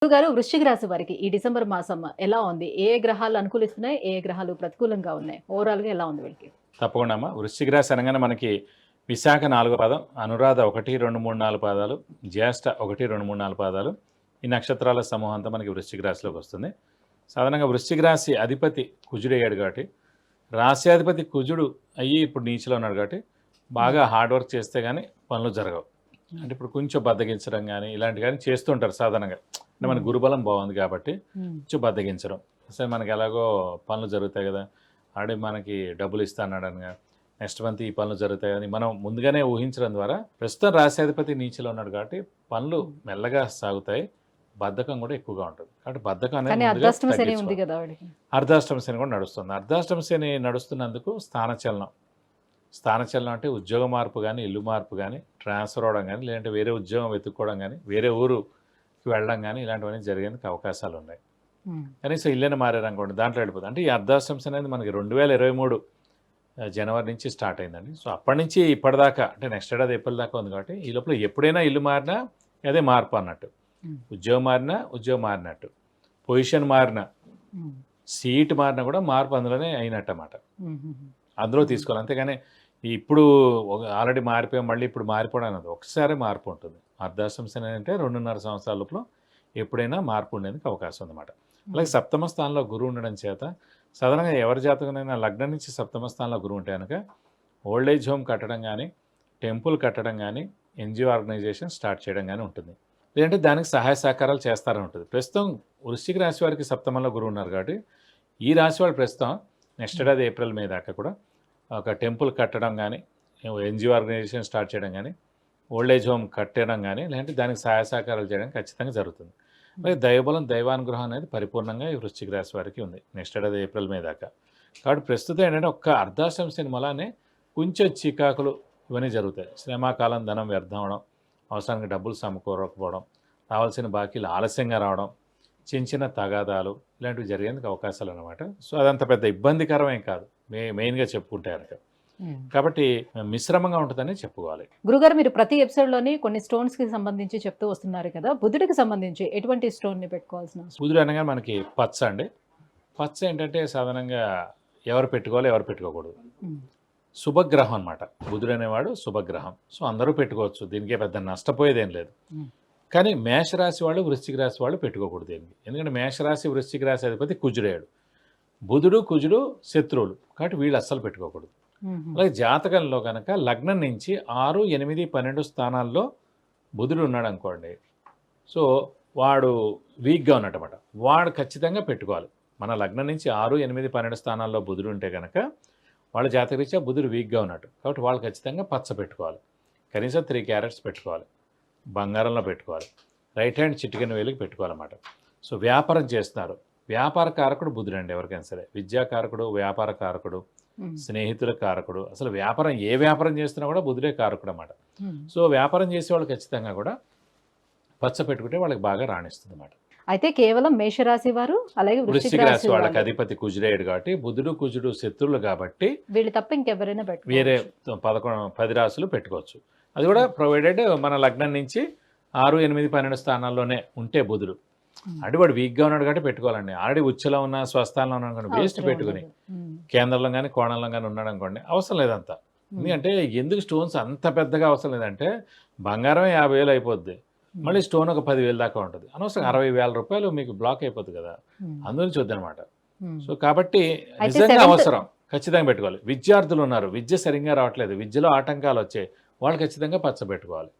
గురుగారు, వృశ్చిక రాశి వారికి ఈ డిసెంబర్ మాసం ఎలా ఉంది? ఏ ఏ గ్రహాలు అనుకూలిస్తున్నాయి? ఏ ఏ గ్రహాలు ప్రతికూలంగా ఉన్నాయి? ఓవరాల్‌గా ఎలా ఉంది వీళ్ళకి? తప్పకుండా అమ్మ. వృశ్చిక రాశి అనగానే మనకి విశాఖ 4 పాదం, అనురాధ 1, 2, 3, 4 పాదాలు, జ్యేష్ఠ 1, 2, 3, 4 పాదాలు. ఈ నక్షత్రాల సమూహం అంతా మనకి వృశ్చిక రాశిలోకి వస్తుంది. సాధారణంగా వృశ్చిక రాశి అధిపతి కుజుడయ్యాడు కాబట్టి, రాశ్యాధిపతి కుజుడు అయ్యి ఇప్పుడు నీచలో ఉన్నాడు కాబట్టి, బాగా హార్డ్ వర్క్ చేస్తే గానీ పనులు జరగవు. అంటే ఇప్పుడు కొంచెం బద్ధకించడం గానీ, ఇలాంటివి గానీ చేస్తుంటారు సాధారణంగా. అంటే మన గురుబలం బాగుంది కాబట్టి కొంచెం బద్ధకించడం. అసలు మనకి ఎలాగో పనులు జరుగుతాయి కదా! ఆడే మనకి డబ్బులు ఇస్తానడనగా నెక్స్ట్ మంత్ ఈ పనులు జరుగుతాయని మనం ముందుగానే ఊహించడం ద్వారా ప్రస్తుతం రాశ్యాధిపతి నీచలో ఉన్నాడు కాబట్టి పనులు మెల్లగా సాగుతాయి. బద్ధకం కూడా ఎక్కువగా ఉంటుంది. కాబట్టి బద్ధకం అనేది కానీ ముందుగా అర్ధాష్టమ శని ఉంది తగ్గించుకోవాలి. కదా వాడికి. అర్ధాష్టమ శని కూడా నడుస్తుంది. అర్ధాష్టమ శని నడుస్తున్నందుకు స్థానచలనం. స్థానచలనం అంటే ఉద్యోగ మార్పు కానీ, ఇల్లు మార్పు కానీ, ట్రాన్స్ఫర్ అవ్వడం కానీ, లేదంటే వేరే ఉద్యోగం వెతుక్కోవడం కానీ, వేరే ఊరుకి వెళ్ళడం కానీ ఇలాంటివన్నీ జరిగేందుకు అవకాశాలు ఉన్నాయి. కనీసం ఇల్లుని మారారనుకోండి దాంట్లో వెళ్ళిపోతుంది. అంటే ఈ అర్ధాష్టమ శని అనేది మనకి 2023 జనవరి నుంచి స్టార్ట్ అయిందండి. సో అప్పటి నుంచి ఇప్పటిదాకా అంటే నెక్స్ట్ ఏడాది ఏప్రిల్ దాకా ఉంది కాబట్టి ఈ లోపల ఎప్పుడైనా ఇల్లు మారినా అదే మార్పు అన్నట్టు. ఉద్యోగం మారినా ఉద్యోగం మారినట్టు, పొజిషన్ మారినా, సీట్ మారినా కూడా మార్పు అందులోనే అయినట్టు అన్నమాట. అందులో తీసుకోవాలి. అంతేగాని ఇప్పుడు ఆల్రెడీ మారిపోయాం మళ్ళీ ఇప్పుడు మారిపోవడం అనేది ఒకసారి మార్పు ఉంటుంది. అర్ధాష్టమ శని అంటే 2.5 సంవత్సరాల లోపల ఎప్పుడైనా మార్పు ఉండేందుకు అవకాశం ఉందన్నమాట. అలాగే సప్తమ స్థానంలో గురువు ఉండడం చేత సాధారణంగా ఎవరి జాతకమైనా లగ్నం నుంచి సప్తమ స్థానంలో గురువు ఉంటే కనుక ఓల్డ్ ఏజ్ హోమ్ కట్టడం కానీ, టెంపుల్ కట్టడం కానీ, ఎన్జిఓ ఆర్గనైజేషన్ స్టార్ట్ చేయడం కానీ ఉంటుంది. లేదంటే దానికి సహాయ సహకారాలు చేస్తారని ఉంటుంది. ప్రస్తుతం వృశ్చిక రాశి వారికి సప్తమంలో గురువు ఉన్నారు కాబట్టి ఈ రాశి వాళ్ళు ప్రస్తుతం నెక్స్ట్ ఏడాది ఏప్రిల్ మే దాకా కూడా ఒక టెంపుల్ కట్టడం కానీ, ఎన్జిఓ ఆర్గనైజేషన్ స్టార్ట్ చేయడం కానీ, ఓల్డ్ ఏజ్ హోమ్ కట్టడం కానీ, లేదంటే దానికి సహాయ సహకారాలు చేయడం ఖచ్చితంగా జరుగుతుంది. అలాగే దైవబలం, దైవానుగ్రహం అనేది పరిపూర్ణంగా ఈ వృశ్చిక రాశి వారికి ఉంది నెక్స్ట్ ఏడాది ఏప్రిల్ మే దాకా. కాబట్టి ప్రస్తుతం ఏంటంటే ఒక్క అర్ధాష్టమ శని వల్లనే కొంచెం చికాకులు ఇవన్నీ జరుగుతాయి. శ్రమకాలం ధనం వ్యర్థం అవడం, అవసరానికి డబ్బులు సమకూరకపోవడం, రావాల్సిన బాకీలు ఆలస్యంగా రావడం, చిన్న చిన్న తగాదాలు ఇలాంటివి జరిగేందుకు అవకాశాలు అన్నమాట. సో అదంత పెద్ద ఇబ్బందికరమేం కాదు మెయిన్గా చెప్పుకుంటే కనుక. కాబట్టి మిశ్రమంగా ఉంటుందని చెప్పుకోవాలి. గురుగారు, మీరు ప్రతి ఎపిసోడ్‌లోని కొన్ని స్టోన్స్‌కి సంబంధించి చెప్తూ వస్తున్నారు కదా! బుధుడికి సంబంధించి ఎటువంటి స్టోన్‌ని పెట్టుకోవాల్సిన అవసరం? బుధుడు అనగా మనకి పచ్చ అండి. పచ్చ ఏంటంటే సాధారణంగా ఎవరు పెట్టుకోవాలి, ఎవరు పెట్టుకోకూడదు. శుభగ్రహం అనమాట. బుధుడు అనేవాడు శుభగ్రహం. సో అందరూ పెట్టుకోవచ్చు. దీనికే పెద్ద నష్టపోయేదేం లేదు. కానీ మేషరాశి వాళ్ళు, వృశ్చిక రాశి వాళ్ళు పెట్టుకోకూడదు దీనికి. ఎందుకంటే మేషరాశి, వృశ్చిక రాశి అధిపతి కుజుడేడు. బుధుడు, కుజుడు శత్రువులు. కాబట్టి వీళ్ళు అస్సలు పెట్టుకోకూడదు. అలాగే జాతకంలో కనుక లగ్నం నుంచి 6, 8, 12 స్థానాల్లో బుధుడు ఉన్నాడు అనుకోండి. సో వాడు వీక్గా ఉన్నట్టమాట. వాడు ఖచ్చితంగా పెట్టుకోవాలి. మన లగ్నం నుంచి 6, 8, 12 స్థానాల్లో బుధుడు ఉంటే కనుక వాళ్ళ జాతకరీత్యా బుధుడు వీక్గా ఉన్నట్టు. కాబట్టి వాళ్ళు ఖచ్చితంగా పచ్చ పెట్టుకోవాలి. కనీసం 3 క్యారెట్స్ పెట్టుకోవాలి. బంగారంలో పెట్టుకోవాలి. రైట్ హ్యాండ్ చిటికెన వేలికి పెట్టుకోవాలన్నమాట. సో వ్యాపారం చేస్తున్నారు. వ్యాపార కారకుడు బుధుడు అండి ఎవరికైనా సరే. విద్యాకారకుడు, వ్యాపార కారకుడు, స్నేహితుల కారకుడు. అసలు వ్యాపారం ఏ వ్యాపారం చేస్తున్నా కూడా బుధుడే కారకుడు అన్నమాట. సో వ్యాపారం చేసేవాళ్ళు ఖచ్చితంగా కూడా పచ్చ పెట్టుకుంటే వాళ్ళకి బాగా రాణిస్తుంది అన్నమాట. అయితే కేవలం మేషరాశి వారు, అలాగే వృశ్చిక రాశి వాళ్ళకి అధిపతి కుజుడేయుడు కాబట్టి బుధుడు, కుజుడు శత్రువులు కాబట్టి వీళ్ళు తప్ప ఇంకెవరైనా వేరే పెట్టుకోవచ్చు. 10 రాశులు పెట్టుకోవచ్చు. అది కూడా ప్రొవైడెడ్ మన లగ్నం నుంచి 6, 8, 12 స్థానాల్లోనే ఉంటే బుధుడు. అంటే వాడు వీక్గా ఉన్నాడు కాబట్టి పెట్టుకోవాలండి. ఆల్రెడీ ఉచ్చలో ఉన్న స్వస్థానంలో ఉన్నాడు అనుకోండి, వేస్ట్ పెట్టుకుని కేంద్రంలో కానీ కోణంలో కానీ ఉన్నాడు అనుకోండి, అవసరం లేదంతా. ఎందుకంటే ఎందుకు స్టోన్స్ అంత పెద్దగా అవసరం లేదంటే బంగారమే 50,000 అయిపోద్ది, మళ్ళీ స్టోన్ ఒక 10,000 దాకా ఉంటుంది. అనవసరం 60,000 రూపాయలు మీకు బ్లాక్ అయిపోద్ది కదా, అందులో చూద్దనమాట. సో కాబట్టి నిజంగా అవసరం ఖచ్చితంగా పెట్టుకోవాలి. విద్యార్థులు ఉన్నారు, విద్య సరిగ్గా రావట్లేదు, విద్యలో ఆటంకాలు వచ్చాయి, వాళ్ళు ఖచ్చితంగా పచ్చ పెట్టుకోవాలి.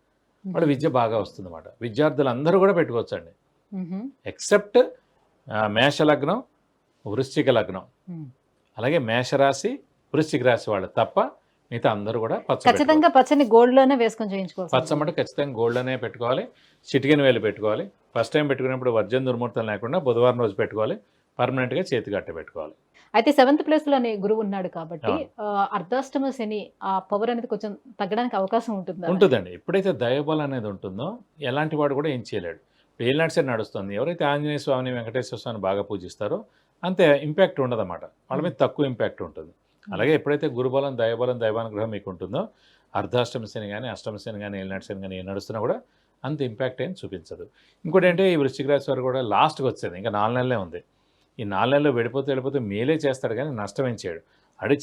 వాళ్ళు విద్య బాగా వస్తుంది అన్నమాట. విద్యార్థులు అందరూ కూడా పెట్టుకోవచ్చండి, ఎక్సెప్ట్ మేష లగ్నం, వృశ్చిక లగ్నం, అలాగే మేషరాశి, వృశ్చిక రాశి వాళ్ళు తప్ప మిగతా అందరూ కూడా ఖచ్చితంగా పచ్చని గోల్డ్ లోనే వేసుకొని చేయించుకోవాలి. పచ్చ అంటే ఖచ్చితంగా గోల్డ్లోనే పెట్టుకోవాలి. చిటికెన వేలు పెట్టుకోవాలి. ఫస్ట్ టైం పెట్టుకున్నప్పుడు వర్జన్ దుర్ముహూర్తం లేకుండా బుధవారం రోజు పెట్టుకోవాలి. పర్మనెంట్గా చేతి గట్ట పెట్టుకోవాలి. అయితే 7th ప్లేస్‌లోనే గురువు ఉన్నాడు కాబట్టి అర్ధాష్టమ శని ఆ పవర్ అనేది కొంచెం తగ్గడానికి అవకాశం ఉంటుందండి. ఎప్పుడైతే దైవబలం అనేది ఉంటుందో ఎలాంటి వాడు కూడా ఏం చేయలేడు. ఏలినాటి శని నడుస్తుంది. ఎవరైతే ఆంజనేయ స్వామిని, వెంకటేశ్వర స్వామిని బాగా పూజిస్తారో అంతే ఇంపాక్ట్ ఉండదన్నమాట. వాళ్ళ మీద తక్కువ ఇంపాక్ట్ ఉంటుంది. అలాగే ఎప్పుడైతే గురుబలం, దైవబలం, దైవానుగ్రహం మీకు ఉంటుందో అర్ధాష్టమ శని కానీ, అష్టమ శని కానీ, ఏలినాటి శని కానీ ఏం నడుస్తున్నా కూడా అంత ఇంపాక్ట్ ఏం చూపించదు. ఇంకోటి ఏంటంటే ఈ వృశ్చిక రాశి వారు కూడా లాస్ట్కి వచ్చేది ఇంకా 4 నెలలే ఉంది. ఈ 4 నెలల్లో వెళ్ళిపోతే మేలే చేస్తాడు కానీ నష్టం ఏం చేయడు.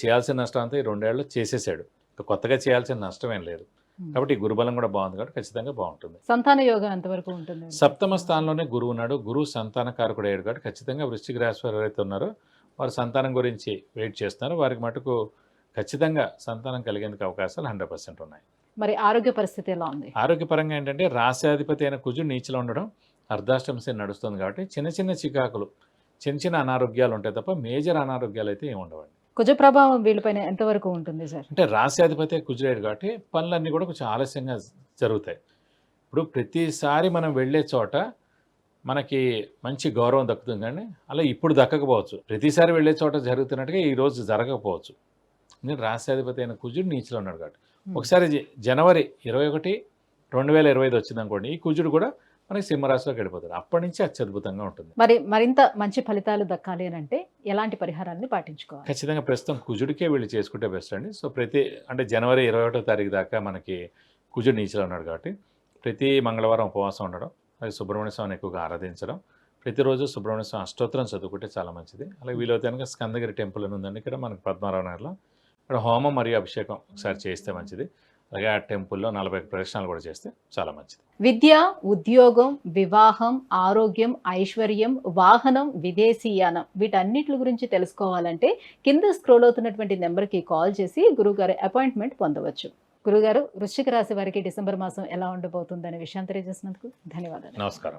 చేయాల్సిన నష్టం అంతా ఈ 2 ఏళ్ళలో చేసేసాడు. ఇంకా కొత్తగా చేయాల్సిన నష్టం ఏం లేదు. కాబట్టి ఈ గురుబలం కూడా బాగుంది కాబట్టి ఖచ్చితంగా బాగుంటుంది. సంతాన యోగం ఎంతవరకు ఉంటుంది? సప్తమ స్థానంలోనే గురువు ఉన్నాడు. గురువు సంతానకారకుడు అయ్యాడు కాబట్టి ఖచ్చితంగా వృశ్చిక రాశి వారు ఎవరైతే ఉన్నారో వారు సంతానం గురించి వెయిట్ చేస్తున్నారు. వారికి మటుకు ఖచ్చితంగా సంతానం కలిగేందుకు అవకాశాలు 100% ఉన్నాయి. మరి ఆరోగ్య పరిస్థితి ఎలా ఉంది? ఆరోగ్యపరంగా ఏంటంటే రాశ్యాధిపతి అయిన కుజుడు నీచలో ఉండడం, అర్ధాష్టమ శని నడుస్తుంది కాబట్టి చిన్న చిన్న చికాకులు, చిన్న చిన్న అనారోగ్యాలు ఉంటాయి తప్ప మేజర్ అనారోగ్యాలు అయితే ఏమి ఉండవండి. కుజ ప్రభావం వీళ్ళపైన ఎంతవరకు ఉంటుంది సార్? అంటే రాశ్యాధిపతి కుజుడేడు కాబట్టి పనులన్నీ కూడా కొంచెం ఆలస్యంగా జరుగుతాయి. ఇప్పుడు ప్రతిసారి మనం వెళ్ళే చోట మనకి మంచి గౌరవం దక్కుతుంది కానీ అలా ఇప్పుడు దక్కకపోవచ్చు. ప్రతిసారి వెళ్ళే చోట జరుగుతున్నట్టుగా ఈరోజు జరగకపోవచ్చు. నేను రాశ్యాధిపతి అయిన కుజుడు నీచలో ఉన్నాడు కాబట్టి ఒకసారి జనవరి 21, 2025 వచ్చింది అనుకోండి, ఈ కుజుడు కూడా మనకి సింహరాశిలోకి వెళ్ళిపోతాడు. అప్పటి నుంచి అత్యద్భుతంగా ఉంటుంది. మరి మరింత మంచి ఫలితాలు దక్కాలి అని అంటే ఎలాంటి పరిహారాన్ని పాటించుకోవాలి? ఖచ్చితంగా ప్రస్తుతం కుజుడికే వీళ్ళు చేసుకుంటే బెస్ట్ అండి. సో జనవరి 21వ తారీఖు దాకా మనకి కుజుడు నీచలో ఉన్నాడు కాబట్టి ప్రతి మంగళవారం ఉపవాసం ఉండడం, అలాగే సుబ్రహ్మణ్య స్వామిని ఎక్కువగా ఆరాధించడం, ప్రతిరోజు సుబ్రహ్మణ్య స్వామి అష్టోత్తరం చదువుకుంటే చాలా మంచిది. అలాగే వీలైతే కనుక స్కందగిరి టెంపుల్ అని ఉందండి ఇక్కడ మనకి పద్మారావు నగర్లో. ఇక్కడ హోమం మరియు అభిషేకం ఒకసారి చేస్తే మంచిది. అలాగే ఆ టెంపుల్లో 40 ప్రదక్షిణాలు కూడా చేస్తే చాలా మంచిది. విద్య, ఉద్యోగం, వివాహం, ఆరోగ్యం, ఐశ్వర్యం, వాహనం, విదేశీయానం వీటన్నిటి గురించి తెలుసుకోవాలంటే కింద స్క్రోల్ అవుతున్నటువంటి నెంబర్కి కాల్ చేసి గురువుగారి అపాయింట్మెంట్ పొందవచ్చు. గురుగారు, వృశ్చిక రాశి వారికి డిసెంబర్ మాసం ఎలా ఉండబోతుందనే విషయం తెలియజేసినందుకు ధన్యవాదాలు. నమస్కారం.